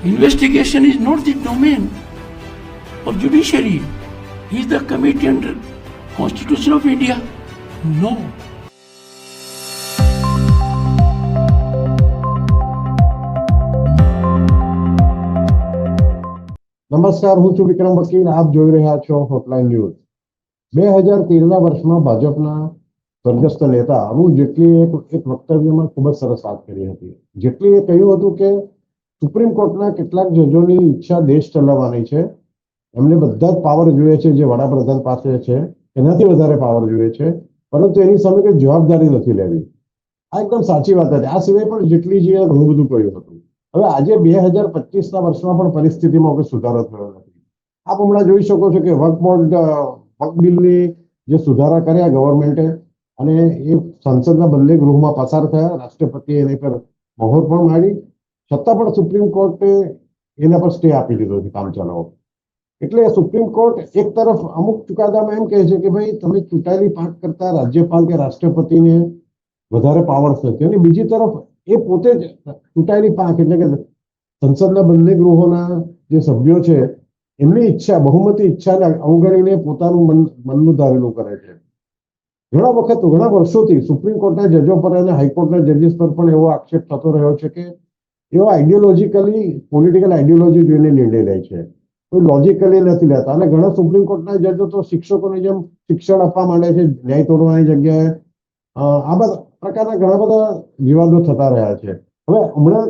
Investigation is not the domain of judiciary. Is the committee under Constitution of India? No. નમસ્કાર, હું છું વિક્રમ વકીલ. આપ જોઈ રહ્યા છો હોટલાઇન ન્યૂઝ. 2013ના વર્ષમાં ભાજપના સ્વર્ગસ્થ નેતા અરુણ જેટલીએ એક વક્તવ્યમાં ખૂબ જ સરસ વાત કરી હતી. જેટલીએ કહ્યું હતું કે સુપ્રીમ કોર્ટના કેટલાક જજોની ઈચ્છા દેશ ચલાવવાની છે. એમને બધા જ પાવર જોઈએ છે જે વડાપ્રધાન પાસે છે, એનાથી વધારે પાવર જોઈએ છે, પરંતુ એની સામે કોઈ જવાબદારી નથી લેવી. આ એકદમ સાચી વાત હતી. આ સિવાય પણ જેટલીજીએ ઘણું બધું કહ્યું હતું. હવે આજે 2025ના વર્ષમાં પણ પરિસ્થિતિમાં કોઈ સુધારો થયો નથી. આપ હમણાં જોઈ શકો છો કે વક્ફ બિલની જે સુધારા કર્યા ગવર્મેન્ટે, અને એ સંસદના બંને ગૃહમાં પસાર થયા. રાષ્ટ્રપતિએ એની પર મહોર પણ મારી, છતાં પણ સુપ્રીમ કોર્ટે એના પર સ્ટે આપી દીધો છે કામ ચલાવો. એટલે સુપ્રીમ કોર્ટ એક તરફ અમુક ચુકાદામાં એમ કહે છે કે ભાઈ તમે ચૂંટાયેલી પાંખ કરતા રાજ્યપાલ કે રાષ્ટ્રપતિને વધારે પાવર્સ નથી, અને બીજી તરફ એ પોતે જ ચૂંટાયેલી પાંખ એટલે કે સંસદના બંને ગૃહોના જે સભ્યો છે એમની ઈચ્છા, બહુમતી ઈચ્છાને અવગણીને પોતાનું મનનું ધારેલું કરે છે. ઘણા વર્ષોથી સુપ્રીમ કોર્ટના જજો પર અને હાઈકોર્ટના જજીસ પર પણ એવો આક્ષેપ થતો રહ્યો છે કે એઓ આઈડિયોલોજીકલી, પોલિટિકલ આઈડિયોલોજી જોઈને નિર્ણય લે છે, કોઈ લોજિકલી નથી લેતા. અને ઘણા સુપ્રીમ કોર્ટના જજો તો શિક્ષકોની જેમ શિક્ષણ આપવા માંડે છે ન્યાય તોડવાની જગ્યાએ. આ બધા પ્રકારના ઘણા બધા વિવાદો થતા રહ્યા છે. હવે હમણાં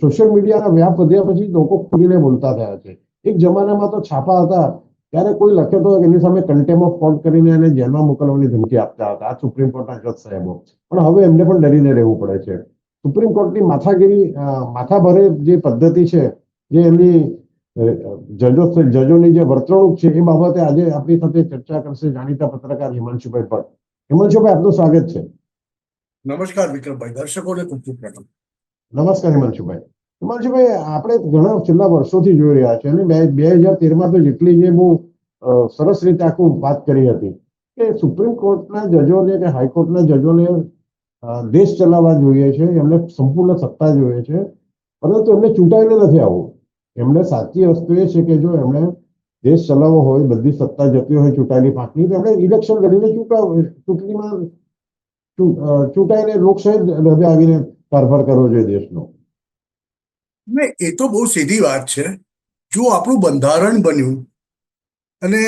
સોશિયલ મીડિયાના વ્યાપ વધ્યા પછી લોકો ખુલીને બોલતા થયા છે. એક જમાનામાં તો છાપા હતા ત્યારે કોઈ લખે તો એની સામે કન્ટેમ્પ ઓફ કોર્ટ કરીને એને જેલમાં મોકલવાની ધમકી આપતા હતા આ સુપ્રીમ કોર્ટના જજ સાહેબો. પણ હવે એમને પણ ડરીને રહેવું પડે છે. સુપ્રીમ કોર્ટની માથાભારે જે પદ્ધતિ છે, જે એમની જજોની જે વર્તણૂક છે, એ બાબતે આજે આપણી સાથે ચર્ચા કરશે જાણીતા પત્રકાર હિમાંશુભાઈ ભટ્ટ. હિમાંશુભાઈ, આપનું સ્વાગત છે. નમસ્કાર વિક્રમભાઈ, દર્શકોને ખૂબ ખૂબ પ્રણામ. નમસ્કાર હિમાંશુભાઈ. હિમાંશુભાઈ, આપણે ઘણા છેલ્લા વર્ષોથી જોઈ રહ્યા છે, અને 2013માં તો જેટલી જે બહુ સરસ રીતે આખું વાત કરી હતી કે સુપ્રીમ કોર્ટના જજોને કે હાઈકોર્ટના જજોને દેશ ચલાવવા જોઈએ છે, એમને સંપૂર્ણ સત્તા જોઈએ છે, પરંતુ એમને ચૂંટાઈને નથી આવવું. એમને સાચી વસ્તુ એ છે કે જો એમણે દેશ ચલાવવો હોય, બધી સત્તા જતી હોય ચૂંટાયેલી પાંખની, તો એમણે ઇલેક્શન લડીને ચૂંટણીમાં ચૂંટાઈને લોકશાહી ઢબે આવીને કારભાર કરવો જોઈએ દેશનો. એ તો બહુ સીધી વાત છે. જો આપણું બંધારણ બન્યું અને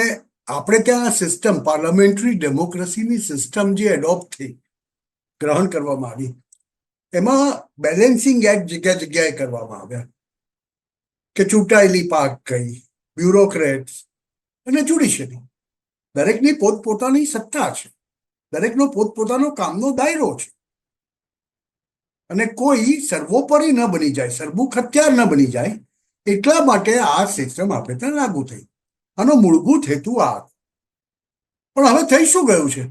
આપણે ત્યાં સિસ્ટમ, પાર્લામેન્ટરી ડેમોક્રેસીની સિસ્ટમ જે એડોપ્ટ થઈ, ગ્રહણ કરવામાં આવી, એમાં બેલેન્સિંગ એક્ટ જગ્યાએ કરવામાં આવ્યા કે ચૂંટાયેલી પાંખ કઈ, બ્યુરોક્રેટ્સ અને જ્યુડિશિયરી, દરેકની પોતપોતાની સત્તા છે, દરેકનો પોતપોતાનો કામનો દાયરો છે, અને કોઈ સર્વોપરી ન બની જાય, સરમુખ હથિયાર ન બની જાય, એટલા માટે આ સિસ્ટમ આપણે ત્યાં લાગુ થઈ. આનો મૂળભૂત હેતુ આ. પણ હવે થઈ શું ગયું છે?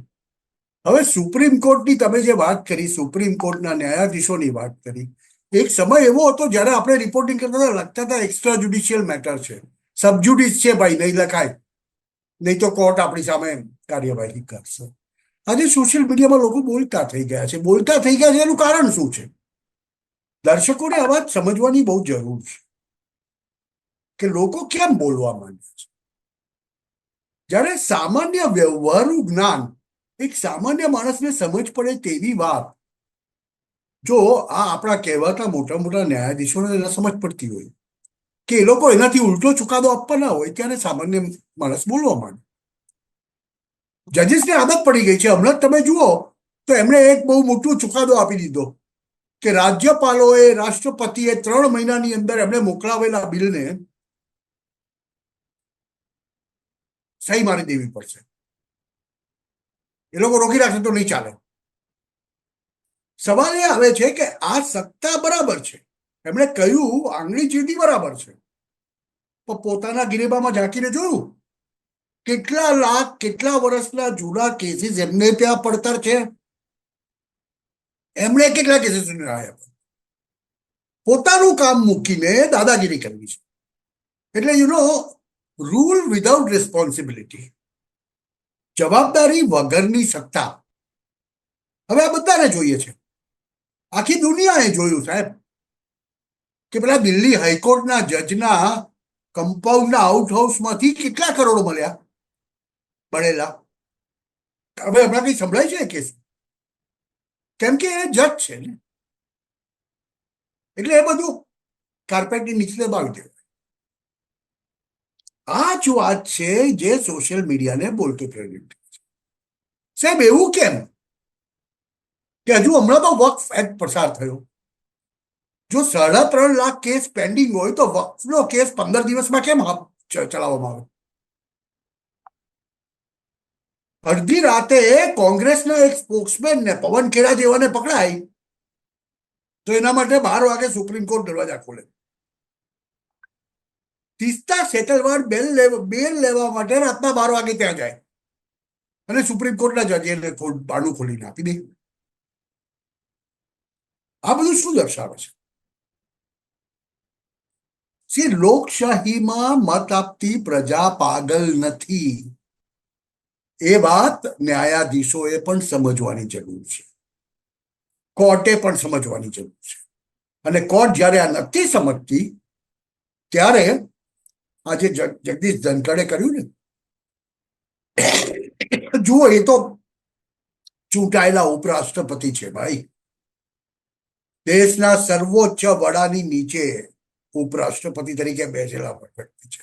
હવે સુપ્રીમ કોર્ટની તમે જે વાત કરી, સુપ્રીમ કોર્ટના ન્યાયાધીશોની વાત કરી, એક સમય એવો હતો જ્યારે આપણે રિપોર્ટિંગ કરતા હતા, લખતા હતા એક્સ્ટ્રા જ્યુડિશિયલ મેટર છે, સબજ્યુડિસ છે, ભાઈ નહીં લખાય, નહીં તો કોર્ટ આપણી સામે કાર્યવાહી કરશે. આજે સોશિયલ મીડિયામાં લોકો બોલતા થઈ ગયા છે. બોલતા થઈ ગયા છે એનું કારણ શું છે? દર્શકોને આ વાત સમજવાની બહુ જરૂર છે કે લોકો કેમ બોલવા માંડ્યા છે. જ્યારે સામાન્ય વ્યવહારનું જ્ઞાન, એક સામાન્ય માણસને સમજ પડે તેવી વાત, જો આ આપણા કહેવાતા મોટા મોટા ન્યાયાધીશોને ન સમજ પડતી હોય કે એ લોકો એનાથી ઉલટો ચુકાદો આપવાના હોય, ત્યારે સામાન્ય માણસ બોલવા માંડે. જજીસને આદત પડી ગઈ છે. હમણાં તમે જુઓ તો એમણે એક બહુ મોટો ચુકાદો આપી દીધો કે રાજ્યપાલોએ, રાષ્ટ્રપતિએ 3 મહિનાની અંદર એમણે મોકલાવેલા બિલને સહી મારી દેવી પડશે. એ લોકો રોકી રાખે તો નહીં ચાલે. સવાલ એ આવે છે કે આ સત્તા બરાબર છે, એમણે કહ્યું આંગળી ચીંધી બરાબર છે, પણ પોતાના ગિરેબામાં ઝાંકીને જોયું કેટલા લાખ, કેટલા વર્ષના જૂના કેસીસ એમને ત્યાં પડતર છે, એમણે કેટલા કેસીસ આપ્યા. પોતાનું કામ મૂકીને દાદાગીરી કરવી છે. એટલે રૂલ વિધાઉટ રિસ્પોન્સિબિલિટી, જવાબદારી વગરની સત્તા. હવે આ બધાને જોઈએ છે, આખી દુનિયાએ જોયું સાહેબ. કે પેલા દિલ્હી હાઈકોર્ટના જજના કમ્પાઉન્ડના આઉટ હાઉસમાંથી કેટલા કરોડો મળ્યા મળેલા? હવે હમણાં કઈ સંભળાય છે કેસ? કેમ કે એ જજ છે ને, એટલે એ બધું કાર્પેટની નીચે દબાવી દેવાય. આ જ વાત છે જે સોશિયલ મીડિયાને બોલતો પ્રેરિત છે. સાહેબ એવું કેમ કે હજુ હમણાં તો વક્ફ એક્ટ પસાર થયો, જો 3.5 લાખ કેસ પેન્ડિંગ હોય તો વક્ફનો કેસ 15 દિવસમાં કેમ ચલાવવામાં આવે? અડધી રાતે કોંગ્રેસના એક સ્પોક્સમેનને પવન ખેડા જેવાને પકડાય તો એના માટે 12 વાગે સુપ્રીમ કોર્ટ દરવાજા ખોલે. તીસ્તા સેટલવાર બેલ લેવા માટે રાતના 12 વાગે ત્યાં જાય અને સુપ્રીમ કોર્ટના જજે એને બારણું ખોલીને આપી દે. આ બધું શું દર્શાવે છે? લોકશાહીમાં મત આપતી પ્રજા પાગલ નથી. એ વાત ન્યાયાધીશોએ પણ સમજવાની જરૂર છે, કોર્ટે પણ સમજવાની જરૂર છે. અને કોર્ટ જ્યારે આ નથી સમજતી ત્યારે આજે જગદીશ ધનખડે કર્યું ને, જુઓ એ તો ચૂંટાયેલા ઉપરાષ્ટ્રપતિ છે ભાઈ, દેશના સર્વોચ્ચ વડાની નીચે ઉપરાષ્ટ્રપતિ તરીકે બેસેલા વ્યક્તિ છે.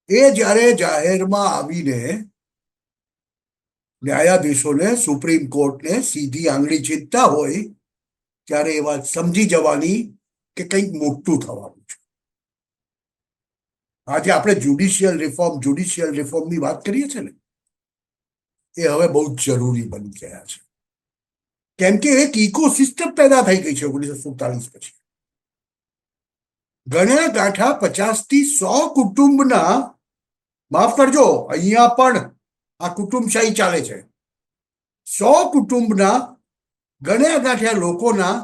એ જ્યારે જાહેરમાં આવીને ન્યાયાધીશોને, સુપ્રીમ કોર્ટને સીધી આંગળી ચીંધતા હોય ત્યારે એ વાત સમજી જવાની કે કંઈક મોટું થવાનું છે. આજે આપણે જ્યુડિશિયલ રિફોર્મની વાત કરીએ છીએ ને, એ હવે બહુ જ જરૂરી બની ગયા છે. કેમ કે એક ઇકોસિસ્ટમ પેદા થઈ ગઈ છે 1947 પછી. ગણ્યા ગાંઠા 50 થી 100 કુટુંબના, માફ કરજો અહીંયા પણ આ કુટુંબશાહી ચાલે છે, 100 કુટુંબના ગણ્યા ગાંઠ્યા લોકોના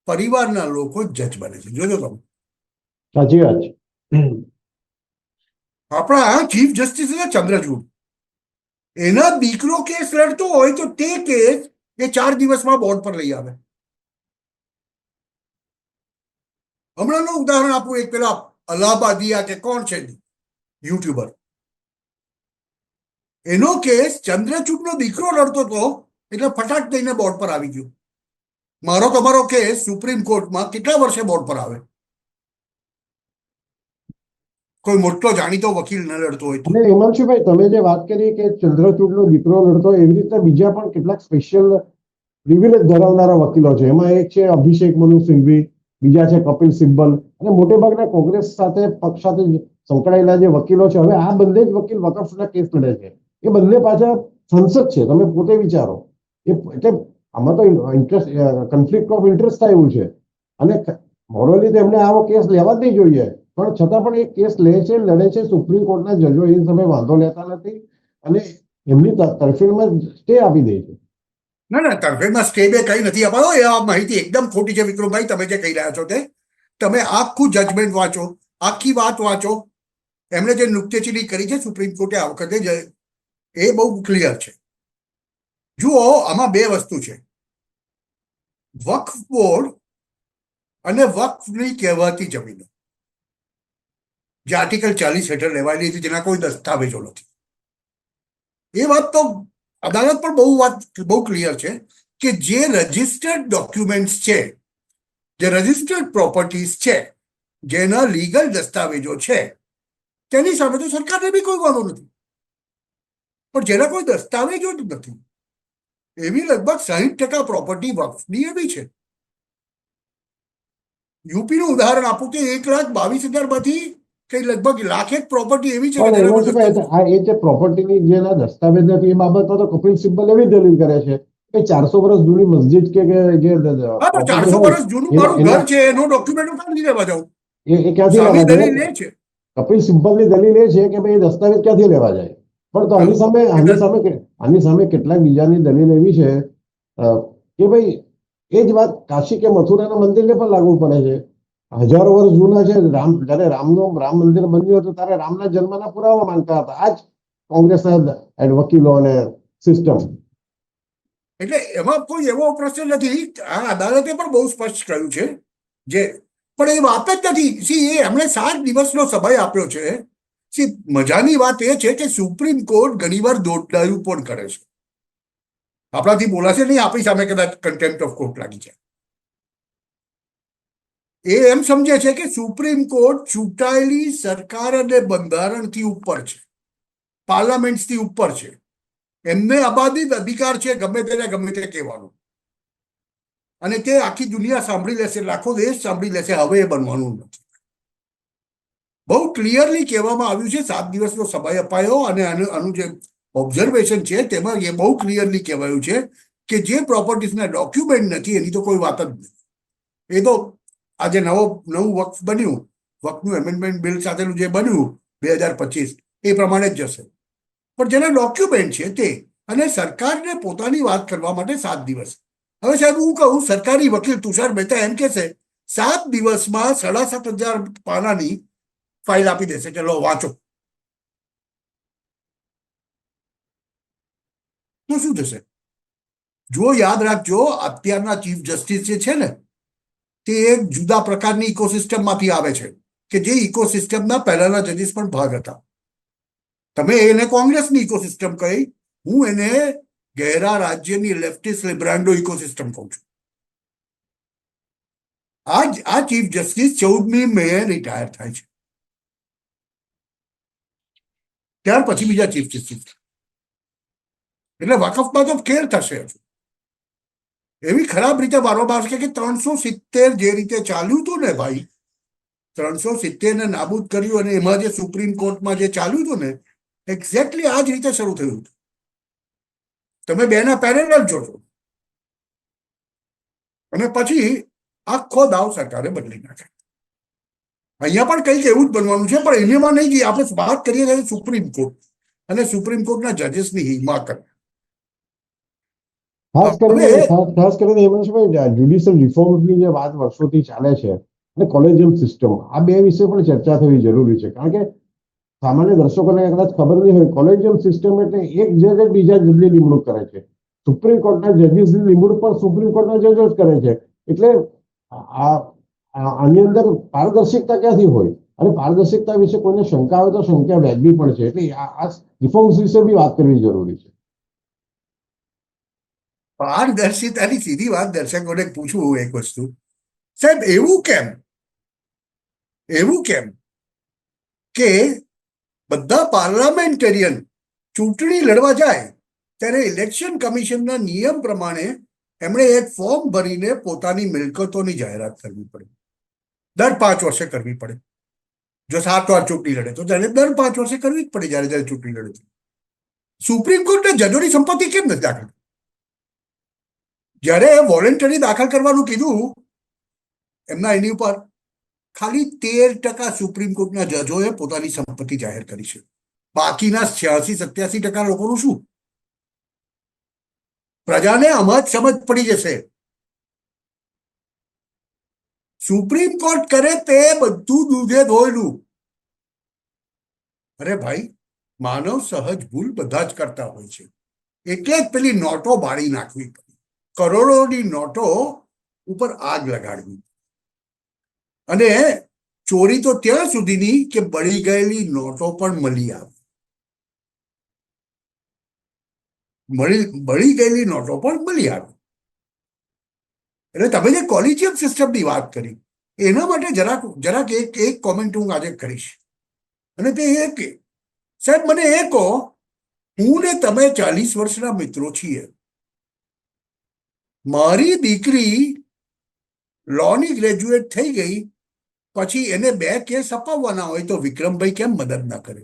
પરિવારના લોકો જજ બને છે. જોજો તમે. સાચી વાત છે. આપણા ચીફ જસ્ટિસ ચંદ્રચૂડ, એના દીકરો કેસ લડતો હોય તો તે કેસ એ 4 દિવસમાં બોર્ડ પર લઈ આવે. હમણાંનું ઉદાહરણ આપું, એક પેલા અલ્હાબાદિયા કે કોણ છે યુટ્યુબર, એનો કેસ ચંદ્રચૂડનો દીકરો લડતો હતો એટલે ફટાક દઈને બોર્ડ પર આવી ગયો. મારો તમારો કેસ સુપ્રીમ કોર્ટમાં કેટલા વર્ષે બોર્ડ પર આવે? કોઈ મોટો જાણીતો વકીલ ન લડતો હોય તો. અને હિમાંશુભાઈ, તમે જે વાત કરી કે ચંદ્રચૂડનો દીકરો લડતો, એવી રીતે બીજા પણ કેટલાક સ્પેશિયલ પ્રિવિલેજ ધરાવનારા વકીલો છે. એમાં એક છે અભિષેક મનુ સિંઘવી, બીજા છે કપિલ સિબ્બલ, અને મોટે ભાગના કોંગ્રેસ સાથે પક્ષ સાથે સંકળાયેલા જે વકીલો છે. હવે આ બંને જ વકીલ વકફના કેસ લડે છે. એ બંને પાછા સંસદ છે. તમે પોતે વિચારો. એટલે આમાં તો ઇન્ટરેસ્ટ, કન્ફ્લિક્ટ ઓફ ઇન્ટરેસ્ટ થાય એવું છે. અને મોરલી તો એમને આવો કેસ લેવા જ નહીં જોઈએ, પણ છતાં પણ એ કેસ લે છે, લડે છે. સુપ્રીમ કોર્ટના જજો એ સમય વાંધો લેતા નથી અને એમની તરફેણમાં સ્ટે આપી દે છે. ના, તરફેણમાં સ્ટે બે કઈ નથી અપાયો. એ આ માહિતી એકદમ ખોટી છે વિક્રમભાઈ. તમે જે કહી રહ્યા છો તે, તમે આખું જજમેન્ટ વાંચો, આખી વાત વાંચો. એમણે જે નુક્તેચીની કરી છે સુપ્રીમ કોર્ટે આ વખતે, એ બહુ ક્લિયર છે. જુઓ, આમાં બે વસ્તુ છે, વક્ફ બોર્ડ અને વક્ફની કહેવાતી જમીનો, જે આર્ટિકલ 40 હેઠળ લેવાયેલી હતી, જેના કોઈ દસ્તાવેજો નથી. એ વાત તો અદાલત પણ બહુ ક્લિયર છે કે જે રજિસ્ટર્ડ ડોક્યુમેન્ટ્સ છે, જે રજિસ્ટર્ડ પ્રોપર્ટીઝ છે, જેના લીગલ દસ્તાવેજો છે, તેની સામે તો સરકારને બી કોઈ વાંધો નથી. પણ જેના કોઈ દસ્તાવેજો જ નથી, એવી લગભગ 60% પ્રોપર્ટી વક્ફની એવી છે. યુપીનું ઉદાહરણ આપું કે 1,22,000 માંથી કઈ લગભગ 1,00,000 પ્રોપર્ટી એવી છે કે જેના કોઈ દસ્તાવેજ. આ એ જે પ્રોપર્ટીની જેના દસ્તાવેજ નથી, એ બાબતમાં તો કપિલ સિબ્બલ એવી દલીલ કરે છે કે 400 વર્ષ જૂની મસ્જિદ કે જે હા, તો 400 વર્ષ જૂનું મારું ઘર છે, એનો ડોક્યુમેન્ટ ક્યાંથી લેવા જાઉં? એ ક્યાંથી સામી લેવા દલીલ જાય? એ છે. કપિલ સિબ્બલની દલીલ એ છે કે ભાઈ દસ્તાવેજ ક્યાંથી લેવા જાય. પણ તો આની સામે કેટલાક બીજાની દલીલ એવી છે કે ભાઈ એ જ વાત કાશી કે મથુરાના મંદિરને પણ લાગુ પડે છે. હજારો વર્ષ જૂના છે. જયારે રામ મંદિર બન્યું હતું ત્યારે રામના જન્મના પુરાવા માંગતા હતા આ જ કોંગ્રેસના વકીલો અને સિસ્ટમ. એટલે એમાં કોઈ એવો પ્રશ્ન નથી. આ અદાલતે પણ બહુ સ્પષ્ટ કહ્યું છે, જે પણ એ વાત જ નથી. સી એ એમણે 7 દિવસનો સમય આપ્યો છે. સી મજાની વાત એ છે કે સુપ્રીમ કોર્ટ ઘણીવાર દોડડાયું પણ કરે છે. આપણાથી બોલાશે નહીં, આપણી સામે કદાચ કન્ટેમ્પ્ટ ઓફ કોર્ટ લાગી જાય. એ એમ સમજે છે કે સુપ્રીમ કોર્ટ ચૂંટાયેલી સરકાર અને બંધારણથી ઉપર છે, પાર્લામેન્ટથી ઉપર છે. એમને અબાધિત અધિકાર છે ગમે તેને ગમે તે કહેવાનું, અને તે આખી દુનિયા સાંભળી લેશે, લાખો દેશ સાંભળી લેશે. હવે એ બનવાનું નથી. બહુ ક્લિયરલી કહેવામાં આવ્યું છે, 7 દિવસનો સમય અપાયો, અને આનું જે ઓબ્ઝર્વેશન છે તેમાં એ બહુ ક્લિયરલી કહેવાયું છે કે જે પ્રોપર્ટીઝના ડોક્યુમેન્ટ નથી એની તો કોઈ વાત જ નથી. એ તો આજે નવું વક્ફ બન્યું, વક્ફનું એમેન્ડમેન્ટ બિલ સાથેનું જે બન્યું 2025 એ પ્રમાણે જ જશે. પણ જેના ડોક્યુમેન્ટ છે તે, અને સરકારને પોતાની વાત કરવા માટે 7 દિવસ. હવે સાહેબ હું કહું, સરકારી વકીલ તુષાર મહેતા એમ કે છે 7 દિવસમાં 7,500 પાનાની ફાઇલ આપી દેશે કે લો વાંચો, તો શું થશે? જો યાદ રાખજો, અત્યારના ચીફ જસ્ટિસ જે છે ને તે એક જુદા પ્રકારની ઇકોસિસ્ટમમાંથી આવે છે કે જે ઇકોસિસ્ટમના પહેલાના જજીસ પણ ભાગ હતા. તમે એને કોંગ્રેસની ઇકોસિસ્ટમ કહી, હું એને ગહેરા રાજ્યની લેફ્ટિસ્ટ લિબ્રાન્ડો ઇકોસિસ્ટમ કહું છું. આ ચીફ જસ્ટિસ 14મી મે રિટાયર થાય છે. ત્યાર પછી બીજા ચીફ જસ્ટિસ, એટલે વકફમાં તો ખેર થશે. એવી ખરાબ રીતે બારોબાર છે કે 370 જે રીતે ચાલ્યું હતું ને ભાઈ, 370 ને નાબૂદ કર્યું, અને એમાં જે સુપ્રીમ કોર્ટમાં જે ચાલ્યું હતું ને, એક્ઝેક્ટલી આ જ રીતે શરૂ થયું હતું. તમે બેના પેરેલલ જોશો, અને પછી આખો દાવ સરકારે બદલી નાખ્યો. અહીંયા પણ કંઈક એવું જ બનવાનું છે, પણ એમાં નહીં જઈએ. આપણે વાત કરીએ છીએ સુપ્રીમ કોર્ટ અને સુપ્રીમ કોર્ટના જજીસની હિમાકત. ખાસ કરીને હેમંતભાઈ, જ્યુડિશિયલ રિફોર્મની જે વાત વર્ષોથી ચાલે છે, અને કોલેજિયમ સિસ્ટમ, આ બે વિશે પણ ચર્ચા થવી જરૂરી છે. કારણ કે સામાન્ય દર્શકોને કદાચ ખબર નહીં હોય, કોલેજિયમ સિસ્ટમ એટલે એક જજ બીજા જજની નિમણૂક કરે છે. સુપ્રીમ કોર્ટના જજીસની નિમણૂક પણ સુપ્રીમ કોર્ટના જજો જ કરે છે. એટલે આની અંદર પારદર્શિકતા ક્યાંથી હોય? અને પારદર્શિકતા વિશે કોઈને શંકા હોય તો શંકા વ્યાજબી પણ છે. એટલે આ રિફોર્મ્સ વિશે બી વાત કરવી જરૂરી છે. પારદર્શિતાની સીધી વાત દર્શકોને પૂછવું એક વસ્તુ, સાહેબ એવું કેમ કે બધા પાર્લામેન્ટેરિયન ચૂંટણી લડવા જાય ત્યારે ઇલેક્શન કમિશનના નિયમ પ્રમાણે એમણે એક ફોર્મ ભરીને પોતાની મિલકતોની જાહેરાત કરવી પડે, દર 5 વર્ષે કરવી પડે. જો 7 વાર ચૂંટણી લડે તો તેને દર 5 વર્ષે કરવી જ પડે જ્યારે ચૂંટણી લડે. સુપ્રીમ કોર્ટે જજોની સંપત્તિ કેમ નથી દાખલ? જ્યારે વોલેન્ટરી દાખલ કરવાનું કીધું એમના એની ઉપર, ખાલી 13% સુપ્રીમ કોર્ટના જજોએ પોતાની સંપત્તિ જાહેર કરી છે. બાકીના 86-87% લોકોનું શું? પ્રજાને આમાં જ સમજ પડી જશે. સુપ્રીમ કોર્ટ કરે તે બધું દૂધે ધોયેલું. અરે ભાઈ, માનવ સહજ ભૂલ બધા જ કરતા હોય છે. એટલે જ પેલી નોટો બાળી નાખવી પડી, કરોડોની નોટો ઉપર આગ લગાડવી. અને ચોરી તો ત્યાં સુધીની કે બળી ગયેલી નોટો પણ મળી આવી. બળી ગયેલી નોટો પણ મળી આવી. એટલે તમે જે કોલિજિયમ સિસ્ટમની વાત કરી એના માટે જરાક એક કોમેન્ટ હું આજે કરીશ. અને તે એ કે સાહેબ મને એ કહો, હું ને તમે 40 વર્ષના મિત્રો છીએ. મારી દીકરી લોની ગ્રેજ્યુએટ થઈ ગઈ, પછી એને 2 કેસ અપાવવાના હોય તો વિક્રમભાઈ કેમ મદદ ના કરે?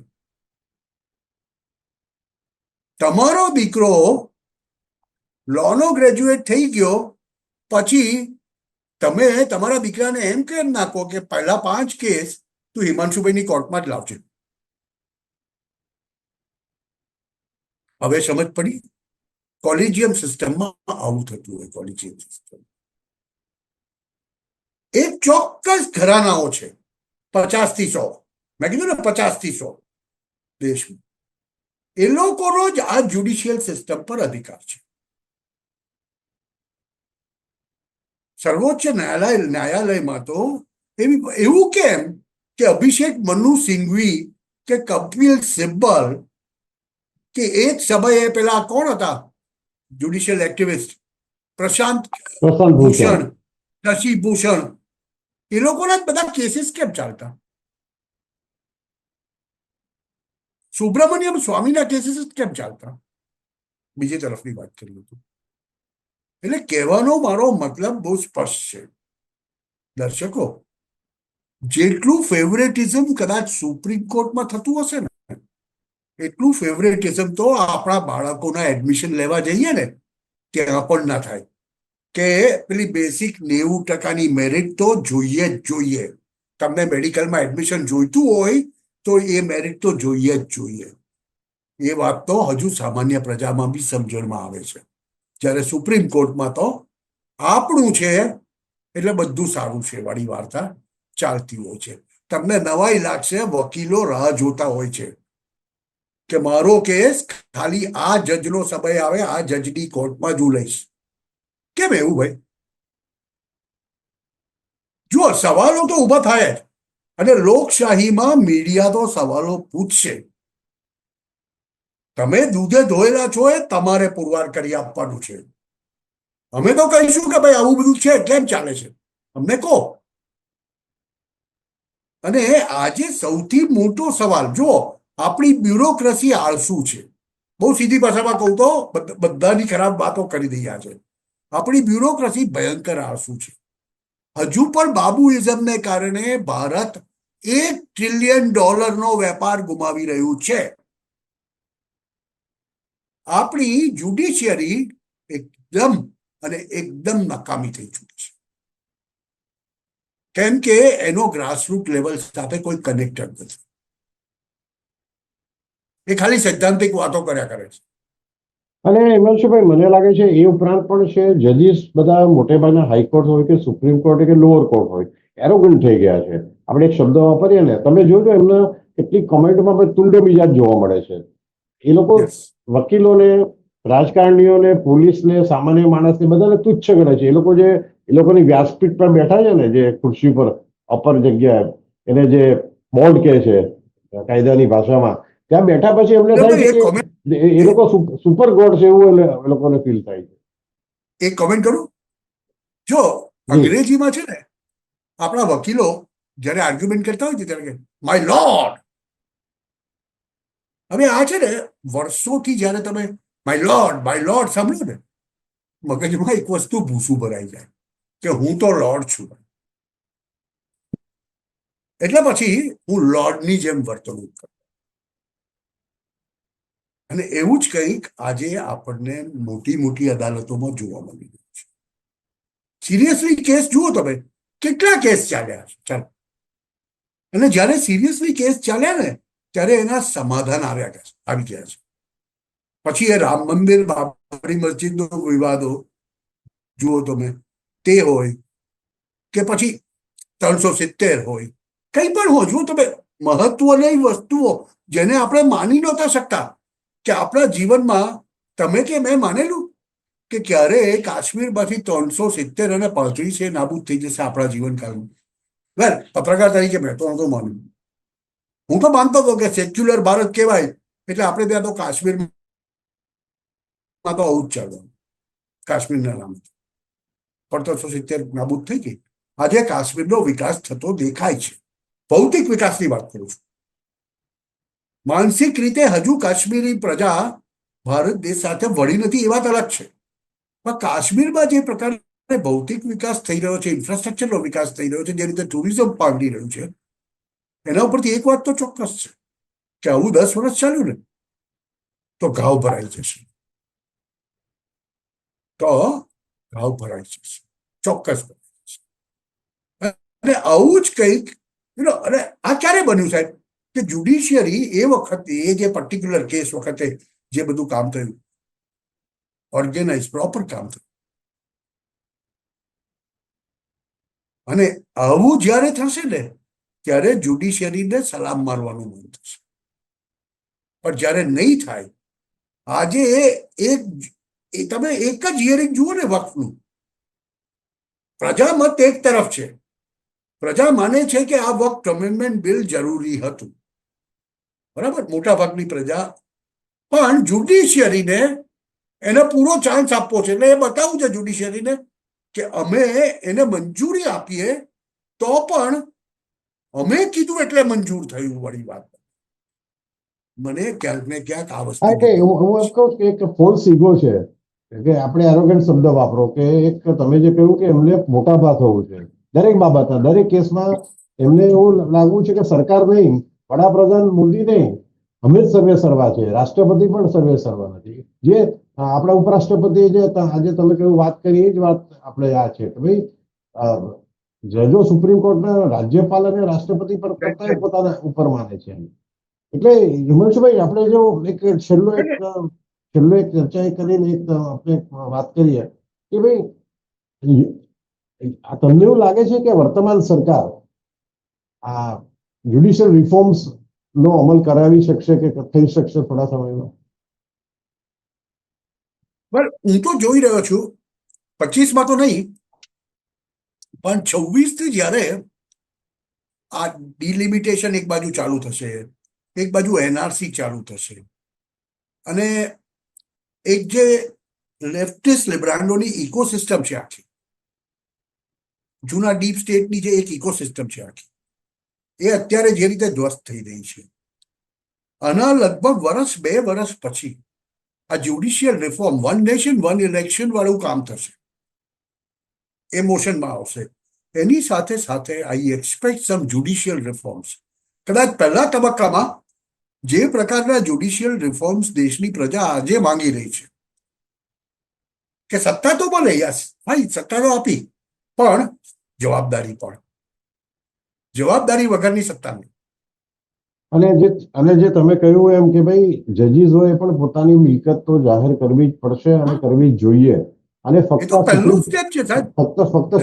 તમારો દીકરો લોનો ગ્રેજ્યુએટ થઈ ગયો, પછી તમે તમારા દીકરાને એમ કેમ નાખો કે પહેલા 5 કેસ તું હિમાંશુભાઈની કોર્ટમાં જ લાવજે? હવે સમજ પડી? કોલિજિયમ સિસ્ટમમાં આવું થતું હોય. કોલિજિયમ સિસ્ટમ એક ચોક્કસ ઘરાનાઓ છે, 50 થી 100, મેં કીધું ને 50 થી 100 દેશમાં, એ લોકોનો જ આ જ્યુડિશિયલ સિસ્ટમ પર અધિકાર છે. સર્વોચ્ચ ન્યાયાલયમાં તો એવું કેમ કે અભિષેક મનુ સિંઘવી કે કપિલ સિબ્બલ કે એક સમયે પેલા કોણ હતા જ્યુડિશિયલ એક્ટિવિસ્ટ પ્રશાંત પ્રશાંત ભૂષણ. ભૂષણ, શશી ભૂષણ, એ લોકોના જ બધા કેસીસ કેમ ચાલતા? સુબ્રમણ્યમ સ્વામીના કેસીસ જ કેમ ચાલતા? બીજી તરફની વાત કરીએ તો એટલે કહેવાનો મારો મતલબ બહુ સ્પષ્ટ છે દર્શકો, જેટલું ફેવરેટિઝમ કદાચ સુપ્રીમ કોર્ટમાં થતું હશે ને એટલું ફેવરેટિઝમ તો આપણા બાળકોના એડમિશન લેવા જઈએ ને ત્યાં પણ ના થાય કે પેલી બેસિક 90% મેરિટ તો જોઈએ જ જોઈએ. તમને મેડિકલમાં એડમિશન જોઈતું હોય તો એ મેરિટ તો જોઈએ જ જોઈએ. એ વાત તો હજુ સામાન્ય પ્રજામાં બી સમજણમાં આવે છે, જ્યારે સુપ્રીમ કોર્ટમાં તો આપણું છે એટલે બધું સારું છે વાળી વાર્તા ચાલતી હોય છે. તમને નવાઈ લાગશે, વકીલો રાહ જોતા હોય છે કે મારો કેસ ખાલી આ જજનો સમય આવે, આ જજની કોર્ટમાં જ હું લઈશ. કેમ એવું ભાઈ? જુઓ, સવાલો તો ઊભા થાય જ, અને લોકશાહીમાં મીડિયા તો સવાલો પૂછશે. તમે દૂધે ધોયેલા છો એ તમારે પુરવાર કરી આપવાનું છે. અમે તો કહીશું કે ભાઈ આવું બધું છે, કેમ ચાલે છે, અમને કહો. અને આજે સૌથી મોટો સવાલ, જુઓ, આપણી બ્યુરોક્રેસી આળસુ છે. બહુ સીધી ભાષામાં કહું તો બધાની ખરાબ વાતો કરી રહ્યા છે. આપણી બ્યુરોક્રેસી ભયંકર આળસુ છે. હજુ પણ બાબુઇઝમને કારણે ભારત $1 ટ્રિલિયન વેપાર ગુમાવી રહ્યું છે. આપણી જ્યુડિશિયરી એકદમ નકામી થઈ ચૂકી છે, કેમ કે એનો ગ્રાસરૂટ લેવલ સાથે કોઈ કનેક્ટેડ નથી. એ ખાલી સૈદ્ધાંતિક વાતો કર્યા કરે છે. અને હિમાંશુભાઈ, મને લાગે છે એ ઉપરાંત પણ છે, જજીસ બધા મોટે ભાગના હાઈકોર્ટ હોય કે સુપ્રીમ કોર્ટ કે લોઅર કોર્ટ હોય, એરોગન્ટ થઈ ગયા છે. આપણે એક શબ્દ વાપરીએ ને, તમે જોજો એમના કેટલીક કોમેન્ટમાં પણ તુંડો મિજાજ જોવા મળે છે. એ લોકો યસ, વકીલોને, રાજકારણીઓને, પોલીસને, સામાન્ય માણસને બધાને તુચ્છ ગણે છે. એ લોકોની વ્યાસપીઠ પર બેઠા છે ને, જે ખુરશી પર અપર જગ્યાએ, એને જે બોર્ડ કહે છે કાયદાની ભાષામાં, ત્યાં બેઠા પછી એમને થાય છે એક કે કોમેન્ટ એ લોકો સુપર ગોડ છે એવું એ લોકોને ફીલ થાય છે. એક કોમેન્ટ કરું. જો જી. અંગ્રેજીમાં છે ને, આપણા વકીલો જ્યારે આર્ગ્યુમેન્ટ કરતા હોય છે ત્યારે કે માય લોર્ડ. હવે આ છે ને, વર્ષોથી જ્યારે તમે માય લોર્ડ સાંભળ્યું ને, મગજમાં એક વસ્તુ ભૂસું ભરાઈ જાય કે હું તો લોર્ડ છું, એટલે પછી હું લોર્ડની જેમ વર્તણૂક કરું. અને એવું જ કંઈક આજે આપણને મોટી મોટી અદાલતોમાં જોવા મળી રહ્યું છે. સિરિયસલી કેસ જુઓ તમે, કેટલા કેસ ચાલ્યા છે, ચાલો. અને જ્યારે સિરિયસલી કેસ ચાલ્યા ને ત્યારે એના સમાધાન આવી ગયા છે. પછી એ રામ મંદિર, બાબરી મસ્જિદનો વિવાદો જુઓ તમે, તે હોય કે પછી 370 હોય, કંઈ પણ હોય, જુઓ તમે, મહત્વની વસ્તુઓ જેને આપણે માની નહોતા શકતા કે આપણા જીવનમાં, તમે કે મેં માનેલું કે ક્યારે કાશ્મીરમાંથી 370 અને 35 નાબૂદ થઈ જશે આપણા જીવનકાળમાં. વેલ, પત્રકાર તરીકે મેં તો નહોતું માન્યું. હું તો માનતો હતો કે સેક્યુલર ભારત કહેવાય એટલે આપણે ત્યાં તો કાશ્મીરમાં તો આવું જ ચાલવાનું, કાશ્મીરના નામે. પણ 370 નાબૂદ થઈ ગઈ. આજે કાશ્મીરનો વિકાસ થતો દેખાય છે. ભૌતિક વિકાસની વાત કરું છું. માનસિક રીતે હજુ કાશ્મીરી પ્રજા ભારત દેશ સાથે વળી નથી, એ વાત અલગ છે. પણ કાશ્મીરમાં જે પ્રકારે ભૌતિક વિકાસ થઈ રહ્યો છે, ઇન્ફ્રાસ્ટ્રક્ચરનો વિકાસ થઈ રહ્યો છે, જે રીતે ટુરિઝમ પામી રહ્યું છે, એના ઉપરથી એક વાત તો ચોક્કસ છે કે આવું 10 વર્ષ ચાલ્યું ને તો ઘાવ ભરાઈ જશે. ચોક્કસ ભરાઈ જશે. અને આવું જ કંઈક, અને આ ક્યારે બન્યું સાહેબ કે જ્યુડિશિયરી એ વખતે, એ જે પર્ટિક્યુલર કેસ વખતે જે બધું કામ થયું, ઓર્ગેનાઇઝ પ્રોપર કામ થયું. અને આવું જ્યારે થશે ને ત્યારે જ્યુડિશિયરીને સલામ મારવાનું મન થશે. પણ જ્યારે નહીં થાય, આજે તમે એક જ હિયરિંગ જુઓ ને વક્ફનું, પ્રજામત એક તરફ છે પ્રજા માને છે કે આ વખત અમેન્ડમેન્ટ બિલ જરૂરી હતું, બરાબર, મોટા ભાગની પ્રજા. પણ જ્યુડિશિયરીને એને પૂરો ચાન્સ આપવો છે, એટલે એ બતાવવું છે જ્યુડિશિયરીને કે અમે એને મંજૂરી આપીએ તો પણ અમે કીધું એટલે મંજૂર થયું. વળી વાત મને ક્યાંક ને ક્યાંક આ વસ્તુ હા, એટલે હું એમ કહું કે એક ફોલ્સ ઈગો છે કે આપણે એરોગન્ટ શબ્દ વાપરો કે એક તમે જે કહ્યું કે એમને મોટા ભાગ હોવું છે દરેક બાબતના, દરેક કેસમાં એમને એવું લાગવું છે કે સરકાર નહીં, વડાપ્રધાન મોદી નહીં, અમે જ સર્વે સર્વા છે, રાષ્ટ્રપતિ પણ સર્વે સર્વા નથી. જે આપણા ઉપરાષ્ટ્રપતિ જે આજે તમે કહ્યું વાત કરી એ જ વાત આપણે આ છે કે ભાઈ જજો સુપ્રીમ કોર્ટના રાજ્યપાલ અને રાષ્ટ્રપતિ પર કરતા પોતાના ઉપર માને છે. એટલે હિમાંશુભાઈ આપણે જો એક છેલ્લો એક ચર્ચા કરીને એક આપણે વાત કરીએ કે ભાઈ તમને એવું લાગે છે કે વર્તમાન સરકાર આ જ્યુડિશિયલ રિફોર્મ્સ નો અમલ કરાવી શકશે કે થઈ શકશે થોડા સમયમાં? હું તો જોઈ રહ્યો છું 25માં તો નહીં, પણ 26 થી જ્યારે આ ડિલિમિટેશન એક બાજુ ચાલુ થશે, એક બાજુ એનઆરસી ચાલુ થશે, અને એક જે લેફ્ટિસ્ટ લિબ્રાન્ડોની ઇકોસિસ્ટમ છે આખી, જૂના ડીપ સ્ટેટની જે એક ઇકોસિસ્ટમ છે આખી, એ અત્યારે જે રીતે ધ્વસ્ત થઈ રહી છે, આના લગભગ 2 વર્ષ પછી આ judicial reform one nation one election વાળું કામ થશે, એ મોશનમાં આવશે. એની સાથે સાથે આઈ એક્સપેક્ટ સમ જ્યુડિશિયલ રિફોર્મ્સ. કદાચ પહેલા તબક્કામાં જે પ્રકારના જ્યુડિશિયલ રિફોર્મ્સ દેશની પ્રજા આજે માંગી રહી છે કે સત્તા તો મળે, યસ ભાઈ, સત્તા તો આપી, પણ જવાબદારી વગરની સત્તા નહીં. અને જે તમે કહ્યું એમ કે ભાઈ જજીસોએ પણ પોતાની મિલકત તો જાહેર કરવી જ પડશે અને કરવી જ જોઈએ. અને ફક્ત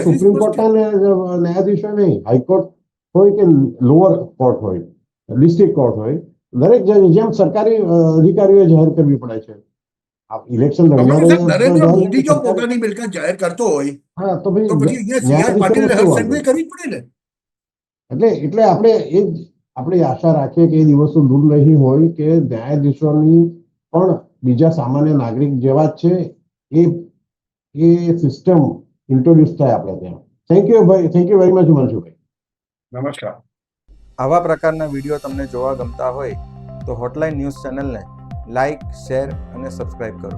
સુપ્રીમ કોર્ટના ન્યાયાધીશો નહીં, હાઈકોર્ટ હોય કે લોઅર કોર્ટ હોય, ડિસ્ટ્રિક્ટ કોર્ટ હોય, દરેક જેમ સરકારી અધિકારીઓએ જાહેર કરવી પડે છે. ઇલેક્શન નરેન્દ્ર મોદી જો પોતાની મિલકત જાહેર કરતો હોય, હા, તો પછી સીઆર પાટીલ સર્વે કરવી પડે ને. એટલે આપણે આશા રાખીએ કે એ દિવસો દૂર નહીં હોય કે ન્યાયાધીશોની પણ બીજા સામાન્ય નાગરિક જેવા જ છે એ સિસ્ટમ ઇન્ટ્રોડ્યુસ થાય આપણે ત્યાં. થેન્ક યુ વેરી મચ હિમાંશુભાઈ. નમસ્કાર. આવા પ્રકારના વિડીયો તમને જોવા ગમતા હોય તો હોટલાઇન ન્યૂઝ ચેનલને લાઇક, શેર અને સબસ્ક્રાઇબ કરો.